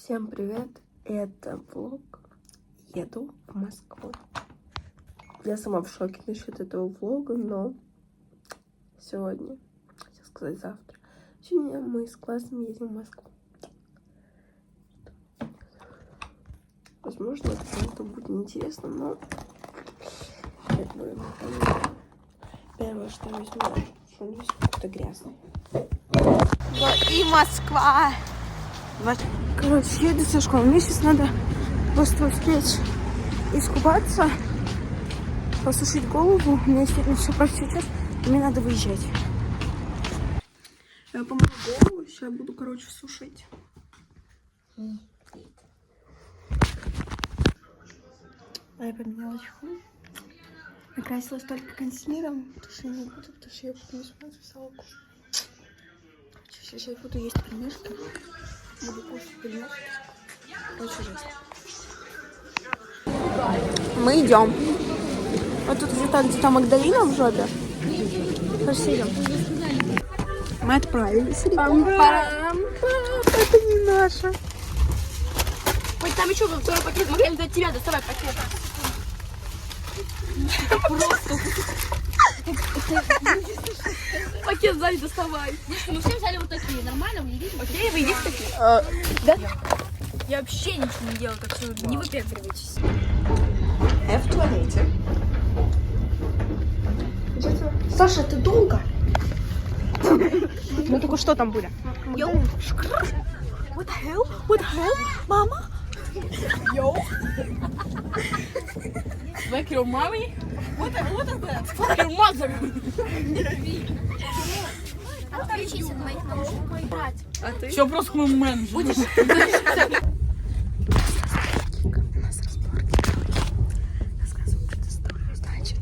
Всем привет! Это влог. Еду в Москву. Я сама в шоке насчет этого влога, но сегодня, хотел сказать завтра, сегодня мы с классом едем в Москву. Возможно, это кому-то будет неинтересно, но первое, что я возьму, что он весь какой-то грязный. Вот и Москва. Короче, еду со школы. Мне сейчас надо просто успеть искупаться, посушить голову. У меня сегодня все почти час, и мне надо выезжать. Я помою голову, сейчас буду, короче, сушить. А я поменяла чехол. Накрасилась только консилером, потому что я не буду, потому что я буду не смотреть салку. Сейчас буду есть пельмешки. Буду кушать пельмешки. Очень жесть. Мы идем. Вот тут где-то Магдалина в жопе. Пошли идем. Мы отправились. Это не наше. Ой, там еще был второй пакет. Могли дать тебя, доставай пакет. Пакет сзади доставай. Мы все взяли вот такие. Нормально? Вы едите? Окей, вы едите такие? Да? Я вообще ничего не делаю, так что не выпендривайтесь. В туалете. Саша, ты долго? Мы только что там были? Йоу. What the hell? What the hell? Мама? Йоу. Fuck your mommy? What is that? Fuck your mother. Отключись от моих наушников. А ты? Все, просто мы менеджер. Будешь? У нас разборки. Рассказываю эту историю, значит.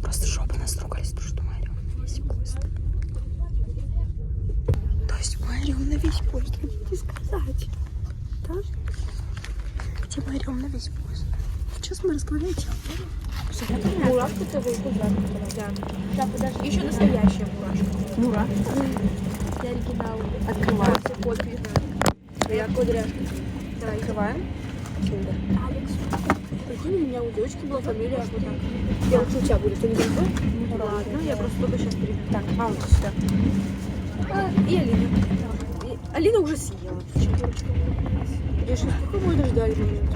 Просто жопы нас ругались, потому что мы орем на весь поезд. То есть мы орем на весь поезд, хотите сказать? Да? Где мы орем на весь поезд? Сейчас мы разговариваем. Мурашка твоего кузена. Да. Да, подожди. Еще настоящая мурашка. Мура. Я оригинал. Открываем. Копия. Я кудряшка. Давай. Открываем. Алекс. Прикинь, у меня у девочки была фамилия вот так. Я лучше у тебя будет. Ты не забыл? Ну ладно, я просто только сейчас перейду. Так, мама сюда. И Алина. Алина уже съела. Решили, сколько мы дождали момент?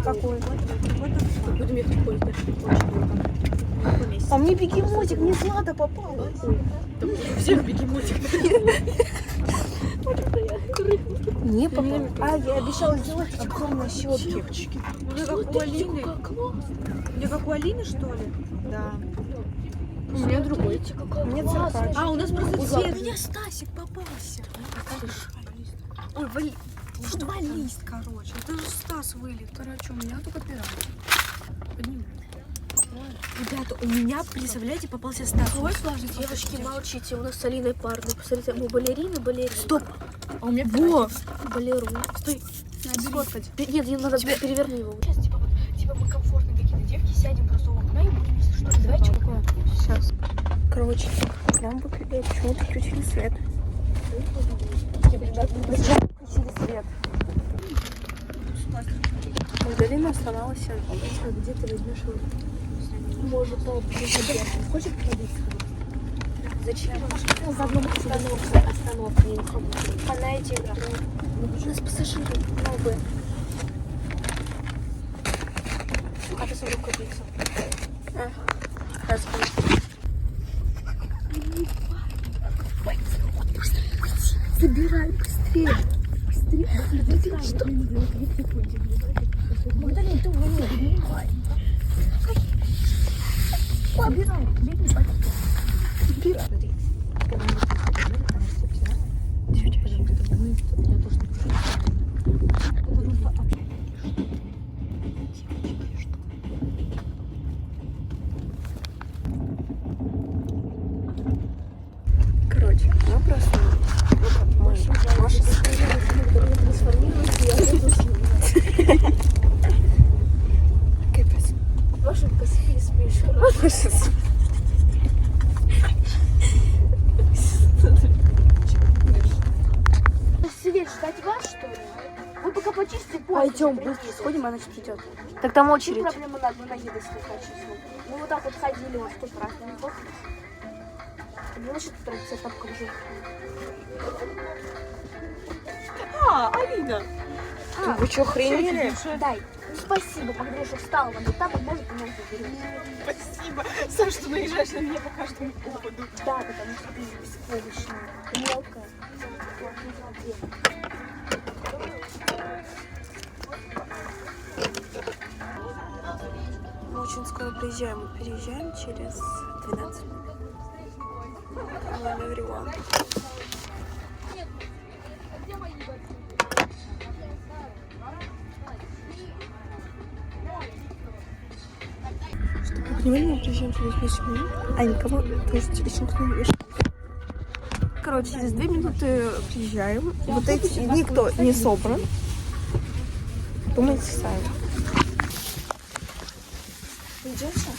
Какой? Будем ехать в поезд. А мне бегемотик, мне Злата попалась. Там у всех бегемотик. Не попалась. А, я обещала сделать обзор на щетки. Уже как у Алины. Мне как у Алины, что ли? Да. У меня другой. Мне циркач. А, у нас просто цвет. У меня Стасик попался. Ой, валист, короче. Это же Стас вылет. Короче, у меня только пират. Поднимай. Ребята, у меня, представляете, попался Стас. Ой, сложно. Девочки, молчите. У нас с Алиной парни. Посмотрите, мы балерины. Стоп. А у меня Во. балеру. Стой. Сфоткать. Нет, надо переверни его. Сейчас, типа мы комфортные какие-то девки, сядем просто у окна и будем, если что. Давай что такое? Сейчас. Короче, нам почему-то включили свет. Включили свет. Магдалина оставалась. Где ты возьмешь его? Может, хочешь пробиться? Зачем? За одну остановку. Я не пробую. Она эти играют. У нас пассажиры новые. А ты свою копиться. Забирай быстрее. Быстрее. Что? Магдалин, ты угони. Забирай. Бери. Короче, мы просто... Маша Маша, спишь. чисти поезд. Пойдем, быстро сходим, она сейчас придет. Так там очередь. Проблема на ноги дослушать. Мы вот так вот ходили вот 100 раз. Ну, значит, традиция тапка уже. Алина. Вы что, хренели? Дай. Спасибо, когда я встала, вот тапок может меня заберет. Спасибо. Сам, что наезжаешь на меня по каждому поводу. Да, потому что ты беспомощная, мелкая. Мы очень скоро приезжаем. Мы переезжаем через 12 минут. Hello, everyone. Чтобы вы понимали, мы приезжаем через 8 минут, а никого, то есть еще никто не вышел. Короче, через 2 минуты приезжаем. Вот эти, никто не собран. Думайте сами. Идете?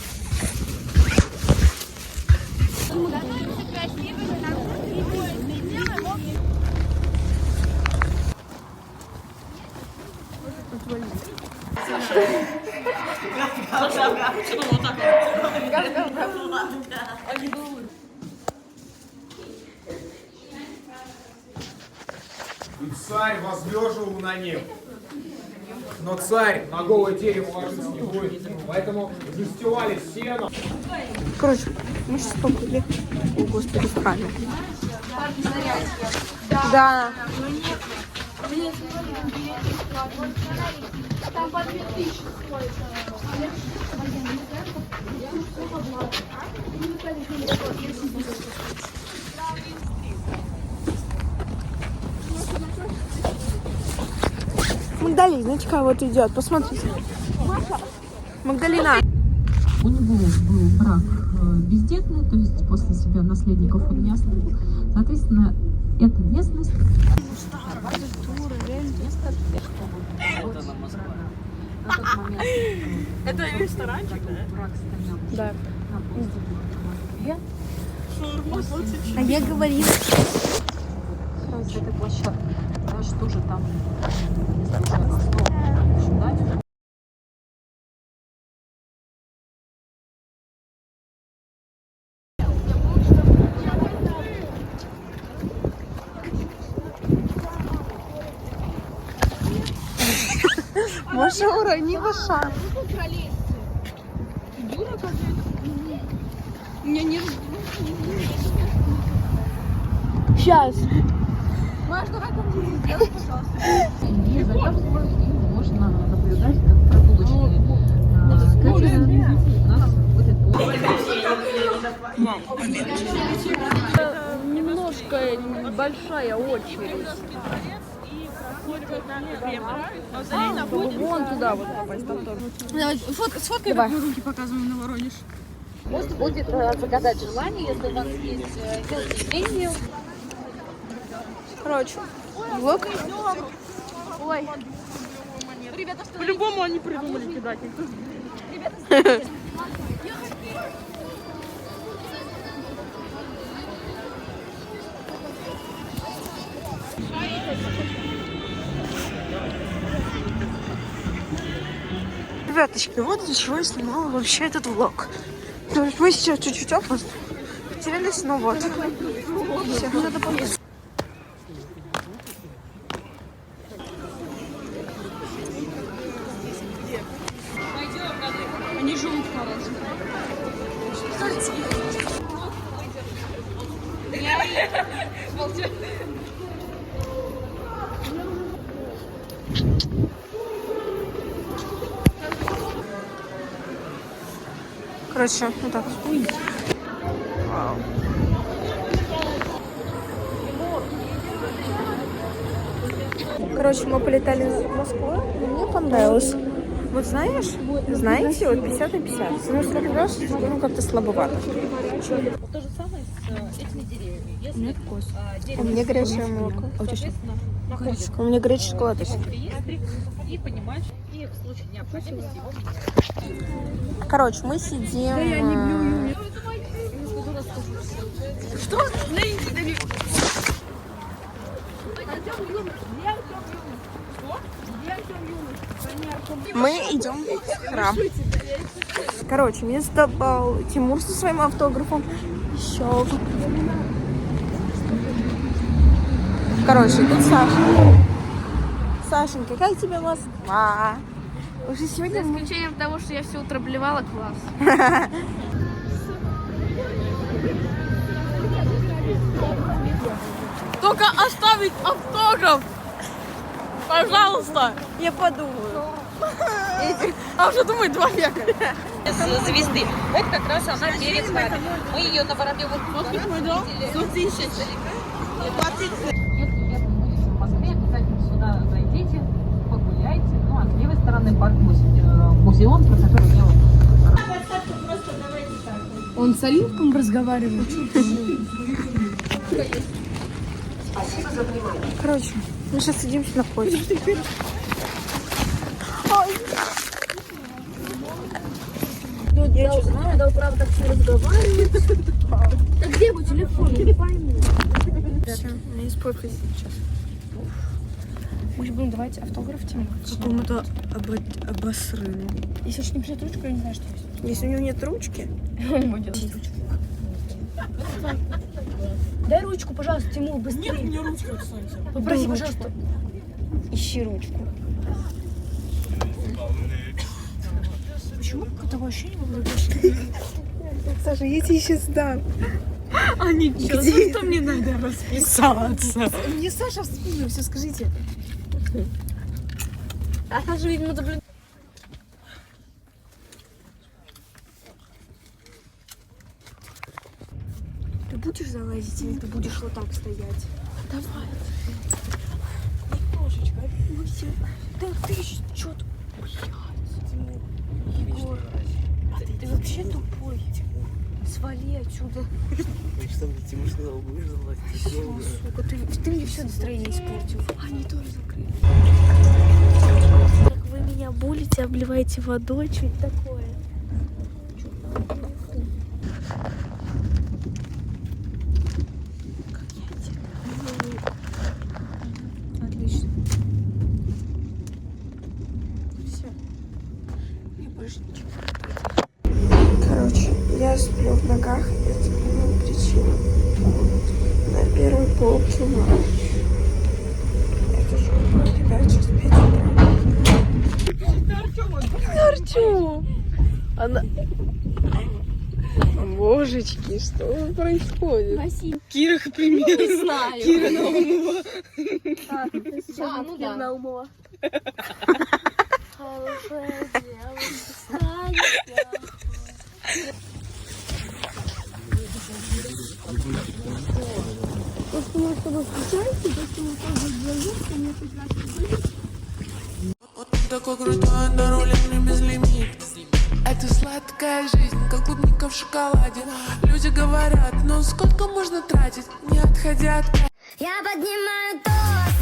И царь возлеживал на них. Но царь на голое дерево ложиться не будет, поэтому застилали сено. Короче, мы сейчас побыли. О, господи, в храме. Да. Там по 2000 стоит. Магдалиночка вот идет, посмотрите. Магдалина. У него был брак бездетный, то есть после себя наследников он не оставил. Соответственно, эта местность... Это ресторанчик, да? Да. А я говорила. Короче, эта площадка, да, что же там, если уже основа считать. Маша, урони Маша. Сейчас. И за этим можно наблюдать, как прогулочные камеры у нас ходят по... Немножко большая очередь. Вон туда вот попасть, там тоже. Давай, сфоткай, как мы руки показываем на Воронеж. Может будет загадать желание, если у вас есть деньги. Короче, влог. Ой. Ребята, что по-любому они придумали кидать. Ребяточки, вот для чего я снимала вообще этот влог. То есть мы сейчас чуть-чуть просто потерялись, но вот. Все, надо поесть. Они живут хорошие. Короче, вот так. Вау. Короче, мы полетали в Москву, и мне понравилось. Вот знаешь, знаете, вот 50 на 50. С одной стороны, раз, ну как-то слабовато. То же самое с этими деревьями. Если У меня горячее молоко. А у тебя что? У меня горячий шоколад еще. и понимаешь, и в случае необходимости его... Короче, мы сидим... Что? Мы идем в храм. Короче, мне задавал Тимур со своим автографом. Еще. Короче, тут Саша. Сашенька, как тебе Москва? Уже сегодня... За исключением того, что я все утро блевала, класс. Только оставить автограф! Пожалуйста! Я подумаю. А уже думаю, 2 века. Звезды. Вот как раз она перед нами. Мы ее на Воробьевых видели. Если летом будете в Москве, обязательно сюда зайдите, погуляйте. Ну, а с левой стороны парк музеон, про который я вам... Он с Олимпом разговаривает. Короче, мы сейчас садимся на поезд. Я узнаю, да, правда, так все разговаривают. Так где его телефон? Я не пойму. Все, у меня испортилось сейчас. Мы же будем давать автограф Тимуру. Какому-то обосрыну. Если уж не пишет ручку, я не знаю, что есть. Если у него нет ручки, Он не будет делать ручку. Дай ручку, пожалуйста, Тимур, быстрее. Нет, мне ручку, кстати. Попроси, пожалуйста. Ищи ручку. Почему такое ощущение было? Саша, я тебе сейчас дам. А ничего, Где? что мне надо расписаться? Мне Саша вспомнил, все скажите. А Саша, видимо, наблюдает. Ты будешь залазить или ты будешь вот так стоять? Давай. Немножечко. Да ты что тут? Егор, ты вообще тупой. Свали отсюда. Тимур сказал, будешь залазить. Всё, сука, ты мне все настроение испортил. Они тоже закрыли. Как вы меня булите, обливаете водой, что это такое? Отлично. Все. Я больше ничего. Короче, я сплю в ногах, я тебе поняла причину. На первой полке ночь. Это же ребят, сейчас 5 утра. Артём! Она... Божечки, что происходит? Спасибо. Кира, пример. Не знаю. Кира Наумова. А, ну да. Наумова. Хорошая девушка станет плохой. Вот он такой крутой, на руле мне безлимит. Это сладкая жизнь, как клубника в шоколаде. Люди говорят, ну сколько можно тратить, не отходя от... Я поднимаю тост.